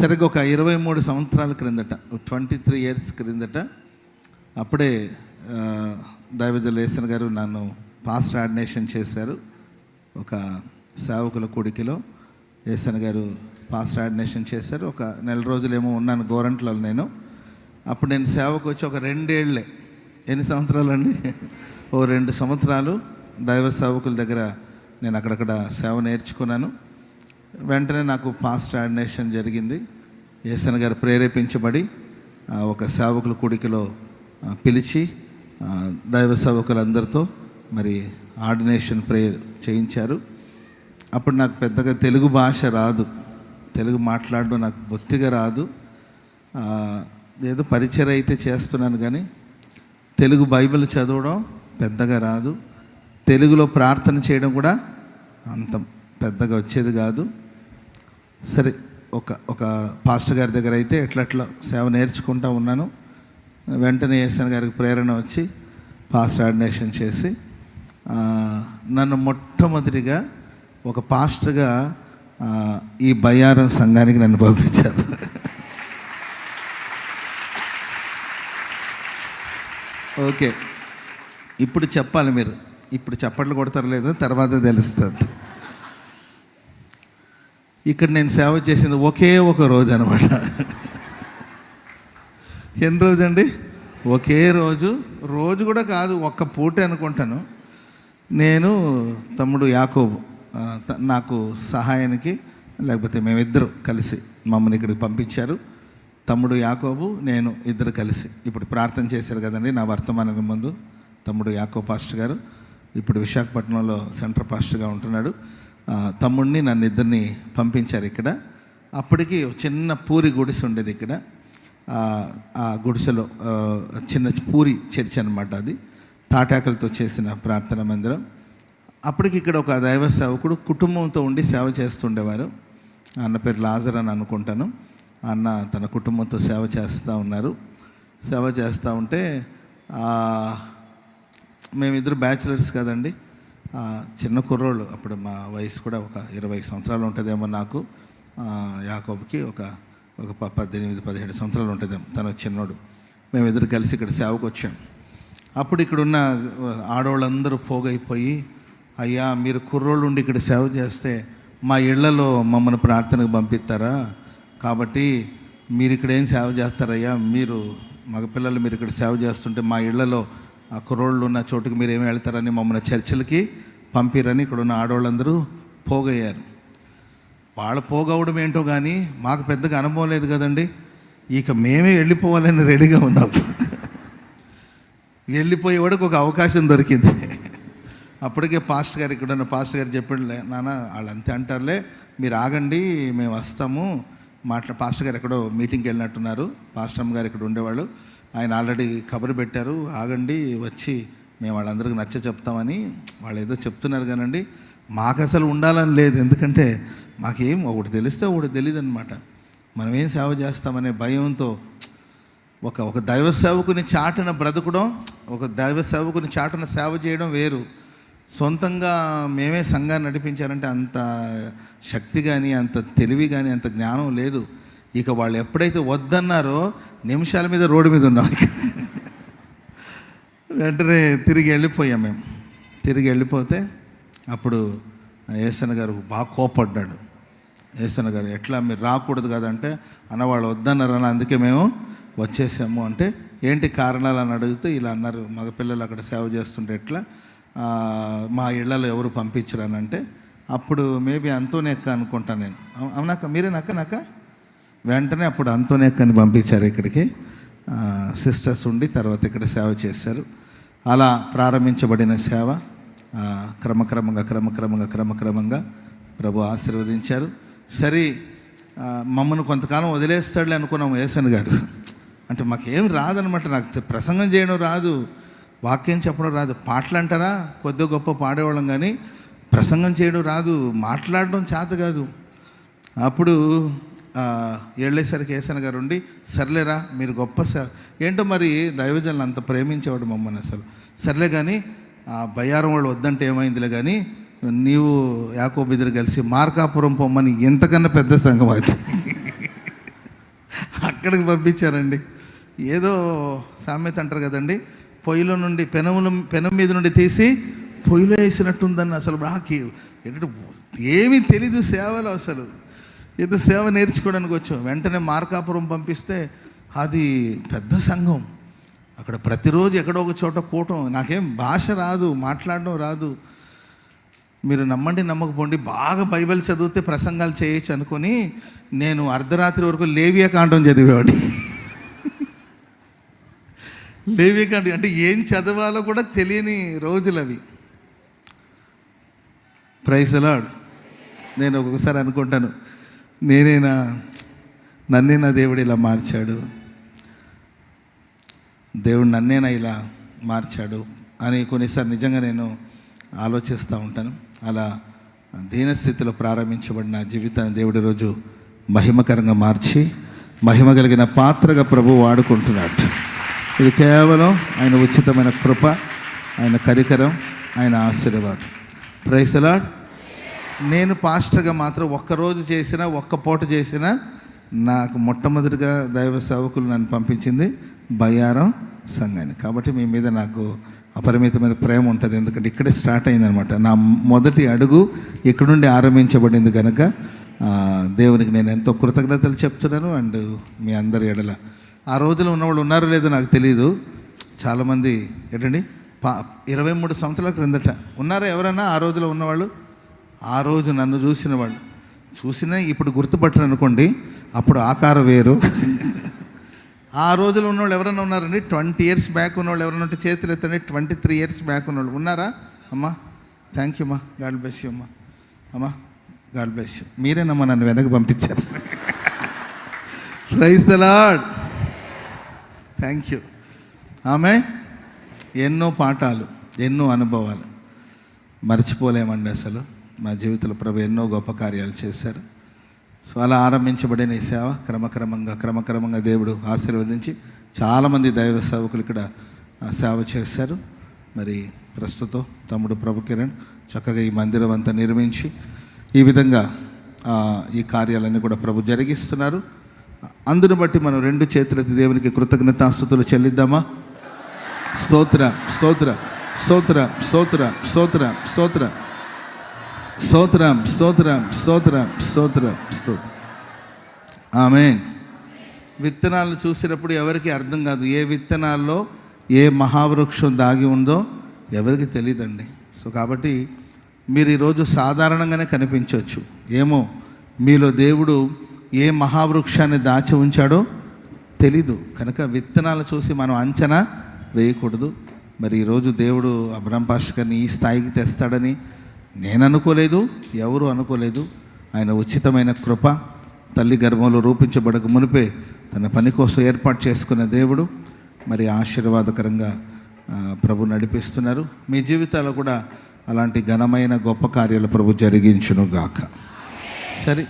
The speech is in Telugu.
సరిగ్గా ఒక 23 సంవత్సరాల క్రిందట, 23 ఇయర్స్ క్రిందట, అప్పుడే దైవజనులు యేసన్ గారు నన్ను పాస్టర్ ఆర్డినేషన్ చేశారు. ఒక సేవకుల కూడికిలో యేసన్ గారు పాస్టర్ ఆర్డినేషన్ చేశారు. ఒక నెల రోజులేమో ఉన్నాను గోరంట్లలో నేను. అప్పుడు నేను సేవకు వచ్చి ఒక 2 ఏళ్ళే, ఎన్ని సంవత్సరాలు అండి, 2 సంవత్సరాలు దైవ సేవకుల దగ్గర నేను అక్కడక్కడ సేవ నేర్చుకున్నాను. వెంటనే నాకు పాస్టర్ ఆర్డినేషన్ జరిగింది. యేసన్ గారు ప్రేరేపించబడి ఒక సేవకుల కూడికలో పిలిచి దైవ సేవకులందరితో మరి ఆర్డినేషన్ ప్రేయర్ చేయించారు. అప్పుడు నాకు పెద్దగా తెలుగు భాష రాదు, తెలుగు మాట్లాడడం నాకు బొత్తిగా రాదు. ఏదో పరిచయం అయితే చేస్తున్నాను కానీ తెలుగు బైబిల్ చదవడం పెద్దగా రాదు. తెలుగులో ప్రార్థన చేయడం కూడా అంత పెద్దగా వచ్చేది కాదు. సరే, ఒక పాస్టర్ గారి దగ్గర అయితే ఎట్లా సేవ నేర్చుకుంటూ ఉన్నాను. వెంటనే యేసన్ గారికి ప్రేరణ వచ్చి పాస్టర్ ఆర్డినేషన్ చేసి నన్ను మొట్టమొదటిగా ఒక పాస్టర్గా ఈ బయ్యారం సంఘానికి నన్ను పంపించారు. ఓకే, ఇప్పుడు చెప్పాలి మీరు, ఇప్పుడు చప్పట్లు కొడతారు లేదో తర్వాత తెలుస్తుంది. ఇక్కడ నేను సేవ చేసింది ఒకే ఒక రోజు అనమాట. ఎన్ని రోజు అండి? ఒకే రోజు కూడా కాదు, ఒక్క పూట అనుకుంటాను. నేను తమ్ముడు యాకోబు నాకు సహాయానికి, లేకపోతే మేమిద్దరు కలిసి మమ్మల్ని ఇక్కడికి పంపించారు. తమ్ముడు యాకోబు, నేను ఇద్దరు కలిసి ఇప్పుడు ప్రార్థన చేశారు కదండి నా వర్తమానానికి ముందు. తమ్ముడు యాకోబు పాస్టర్ గారు ఇప్పుడు విశాఖపట్నంలో సెంటర్ పాస్టర్గా ఉంటున్నాడు. తమ్ముడిని నన్ను ఇద్దరిని పంపించారు ఇక్కడ. అప్పటికి చిన్న పూరి గుడిసె ఉండేది ఇక్కడ. ఆ గుడిసెలో చిన్న పూరి చర్చ్ అనమాట, అది తాటాకులతో చేసిన ప్రార్థన మందిరం. అప్పటికి ఇక్కడ ఒక దైవ సేవకుడు కుటుంబంతో ఉండి సేవ చేస్తుండేవారు. అన్న పేరు లాజర్ అని అనుకుంటాను. అన్న తన కుటుంబంతో సేవ చేస్తూ ఉన్నారు. సేవ చేస్తూ ఉంటే మేమిద్దరు బ్యాచిలర్స్ కదండి, చిన్న కుర్రోళ్ళు. అప్పుడు మా వయసు కూడా ఒక 20 సంవత్సరాలు ఉంటుందేమో నాకు. యాకోబుకి ఒక 18-17 సంవత్సరాలు ఉంటుందేమో, తను చిన్నోడు. మేమిద్దరు కలిసి ఇక్కడ సేవకు వచ్చాం. అప్పుడు ఇక్కడున్న ఆడవాళ్ళందరూ పోగైపోయి, అయ్యా మీరు కుర్రోళ్ళు ఉండి ఇక్కడ సేవ చేస్తే మా ఇళ్లలో మమ్మల్ని ప్రార్థనకు పంపిస్తారా, కాబట్టి మీరు ఇక్కడ ఏం సేవ చేస్తారయ్యా, మీరు మగపిల్లలు మీరు ఇక్కడ సేవ చేస్తుంటే మా ఇళ్లలో ఆ కుర్రోళ్ళు ఉన్న చోటుకి మీరు ఏమి వెళ్తారని మమ్మల్ని చర్చిలకి పంపిరని ఇక్కడ ఉన్న ఆడవాళ్ళందరూ పోగయ్యారు. వాళ్ళు పోగవడం ఏంటో కానీ మాకు పెద్దగా అనుభవం లేదు కదండి. ఇక మేమే వెళ్ళిపోవాలని రెడీగా ఉన్నాం. వెళ్ళిపోయేవాడికి ఒక అవకాశం దొరికింది. అప్పటికే పాస్టర్ గారు, ఇక్కడ ఉన్న పాస్టర్ గారు చెప్పాడు, నాన్న వాళ్ళు అంతే అంటారులే, మీరు ఆగండి మేము వస్తాము. పాస్టర్ గారు ఎక్కడో మీటింగ్కి వెళ్ళినట్టున్నారు. పాస్టర్ అమ్మ గారు ఇక్కడ ఉండేవాళ్ళు, ఆయన ఆల్రెడీ కబురు పెట్టారు, ఆగండి వచ్చి మేము వాళ్ళందరికీ నచ్చ చెప్తామని. వాళ్ళు ఏదో చెప్తున్నారు కానండి, మాకు అసలు ఉండాలని లేదు. ఎందుకంటే మాకేం ఒకటి తెలిస్తే ఒకటి తెలియదు అనమాట. మనం ఏం సేవ చేస్తామనే భయంతో ఒక దైవ సేవకుని చాటున బ్రతకడం, ఒక దైవ సేవకుని చాటున సేవ చేయడం వేరు. సొంతంగా మేమే సంఘాన్ని నడిపించారంటే అంత శక్తి కానీ, అంత తెలివి కానీ, అంత జ్ఞానం లేదు. ఇక వాళ్ళు ఎప్పుడైతే వద్దన్నారో నిమిషాల మీద రోడ్డు మీద ఉన్నాం. వెంటనే తిరిగి వెళ్ళిపోయాం మేము. తిరిగి వెళ్ళిపోతే అప్పుడు యేసన్ గారు బాగా కోపడ్డాడు. యేసన్ గారు, ఎట్లా మీరు రాకూడదు కదంటే, అన్నవాళ్ళు వద్దన్నారని అందుకే మేము వచ్చేసాము అంటే, ఏంటి కారణాలు అని అడిగితే ఇలా అన్నారు, మగపిల్లలు అక్కడ సేవ చేస్తుంటే ఎట్లా మా ఇళ్లలో ఎవరు పంపించరని అంటే, అప్పుడు మేబీ అంతోనేక్క అనుకుంటాను నేను. అవునాక మీరేనాక వెంటనే అప్పుడు అంతోనేక్కని పంపించారు ఇక్కడికి. సిస్టర్స్ ఉండి తర్వాత ఇక్కడ సేవ చేశారు. అలా ప్రారంభించబడిన సేవ క్రమక్రమంగా ప్రభు ఆశీర్వదించారు. సరే, మమ్మల్ని కొంతకాలం వదిలేస్తాడులే అనుకున్నాము యేసన్ గారు. అంటే మాకేం రాదనమాట, నాకు ప్రసంగం చేయడం రాదు, వాక్యం చెప్పడం రాదు. పాటలు అంటారా కొద్ది గొప్ప పాడేవాళ్ళం కానీ ప్రసంగం చేయడం రాదు, మాట్లాడడం చేత కాదు. అప్పుడు వెళ్ళేసరికి యేసన్ గారు ఉండి, సర్లేరా మీరు గొప్ప ఏంటో మరి దైవజనులు అంత ప్రేమించేవాడు మమ్మల్ని అసలు. సర్లే కానీ బయ్యారం వాళ్ళు వద్దంటే ఏమైందిలే కానీ నీవు యాకోబు ఇద్దరు కలిసి మార్కాపురం పొమ్మని ఎంతకన్నా పెద్ద సంఘం అది. అక్కడికి పంపించారండి. ఏదో సామెత అంటారు కదండి, పొయ్యిలో నుండి పెనం మీద నుండి తీసి పొయ్యిలో వేసినట్టుందని. అసలు నాకు ఏమీ తెలీదు సేవలో, అసలు ఏదో సేవ నేర్చుకోవడానికి వచ్చాం. వెంటనే మార్కాపురం పంపిస్తే అది పెద్ద సంఘం. అక్కడ ప్రతిరోజు ఎక్కడో ఒక చోట కూటం. నాకేం భాష రాదు, మాట్లాడడం రాదు. మీరు నమ్మండి నమ్మకపోండి, బాగా బైబిల్ చదివితే ప్రసంగాలు చేయొచ్చు అనుకొని నేను అర్ధరాత్రి వరకు లేవియాకాండం చదివేవాడిని. లేవియాకాండం అంటే ఏం చదవాలో కూడా తెలియని రోజులు అవి. Praise the lord. నేను ఒక్కొక్కసారి అనుకుంటాను, నన్నేనా దేవుడు ఇలా మార్చాడు, దేవుడు నన్నేనా ఇలా మార్చాడు అని కొన్నిసారి నిజంగా నేను ఆలోచిస్తూ ఉంటాను. అలా దీనస్థితిలో ప్రారంభించబడిన జీవితాన్ని దేవుడి రోజు మహిమకరంగా మార్చి మహిమ కలిగిన పాత్రగా ప్రభు వాడుకుంటున్నాడు. ఇది కేవలం ఆయన ఉచితమైన కృప, ఆయన కరికరం, ఆయన ఆశీర్వాదం. Praise the lord. నేను పాస్టర్గా మాత్రం ఒక్కరోజు చేసినా, ఒక్క పూట చేసినా, నాకు మొట్టమొదటిగా దైవ సేవకులు నన్ను పంపించింది బయ్యారం సంఘాన్ని. కాబట్టి మీ మీద నాకు అపరిమితమైన ప్రేమ ఉంటుంది. ఎందుకంటే ఇక్కడే స్టార్ట్ అయిందనమాట. నా మొదటి అడుగు ఇక్కడ నుండి ఆరంభించబడింది కనుక దేవునికి నేను ఎంతో కృతజ్ఞతలు చెప్తున్నాను. అండ్ మీ అందరి ఎడల ఆ రోజులో ఉన్నవాళ్ళు ఉన్నారో లేదో నాకు తెలియదు. చాలామంది ఏంటండి 23 సంవత్సరాల క్రిందట ఉన్నారా ఎవరైనా ఆ రోజులో ఉన్నవాళ్ళు? ఆ రోజు నన్ను చూసిన వాళ్ళు చూసినా ఇప్పుడు గుర్తుపట్టరు అనుకోండి, అప్పుడు ఆకారం వేరు. ఆ రోజులో ఉన్నవాళ్ళు ఎవరైనా ఉన్నారండి? 20 years బ్యాక్ ఉన్నవాళ్ళు ఎవరైనా ఉంటే చేతులు ఎత్తండి. 23 years బ్యాక్ ఉన్నవాళ్ళు ఉన్నారా? అమ్మా థ్యాంక్ యూ అమ్మా, గాడ్ బ్లెస్ యూ అమ్మా. అమ్మా గాడ్ బ్లెస్ యూ. మీరేనమ్మా నన్ను వెనక్కి పంపించారు. Praise the lord. Thank you. ఆమె ఎన్నో పాఠాలు, ఎన్నో అనుభవాలు మర్చిపోలేమండి. అసలు మా జీవితంలో ప్రభు ఎన్నో గొప్ప కార్యాలు చేశారు. సో అలా ఆరంభించబడిన ఈ సేవ క్రమక్రమంగా దేవుడు ఆశీర్వదించి చాలామంది దైవ సేవకులు ఇక్కడ సేవ చేశారు. మరి ప్రస్తుతం తమ్ముడు ప్రభు కిరణ్ చక్కగా ఈ మందిరం అంతా నిర్మించి ఈ విధంగా ఈ కార్యాలన్నీ కూడా ప్రభు జరిగిస్తున్నారు. అందును బట్టి మనం 2 చేతులెత్తి దేవునికి కృతజ్ఞతాస్తుతులు చెల్లిద్దామా? స్తోత్ర స్తోత్ర స్తోత్ర స్తోత్ర స్తోత్ర స్తోత్ర స్తోత్రం స్తోత్రం స్తోత్రం స్తోత్రం స్తోత్రం. ఆమేన్. విత్తనాలు చూసినప్పుడు ఎవరికి అర్థం కాదు, ఏ విత్తనాల్లో ఏ మహావృక్షం దాగి ఉందో ఎవరికి తెలియదండి. సో కాబట్టి మీరు ఈరోజు సాధారణంగానే కనిపించవచ్చు, ఏమో మీలో దేవుడు ఏ మహావృక్షాన్ని దాచి ఉంచాడో తెలీదు. కనుక విత్తనాలు చూసి మనం అంచనా వేయకూడదు. మరి ఈరోజు దేవుడు అబ్రహాం పాస్టర్ గారిని ఈ స్థాయికి తెస్తాడని నేను అనుకోలేదు, ఎవరు అనుకోలేదు. ఆయన ఉచితమైన కృప, తల్లి గర్భంలో రూపించబడక మునిపే తన పని కోసం ఏర్పాటు చేసుకున్న దేవుడు మరి ఆశీర్వాదకరంగా ప్రభు నడిపిస్తున్నారు. మీ జీవితాల్లో కూడా అలాంటి ఘనమైన గొప్ప కార్యాలు ప్రభు జరిగించును గాక. సరే.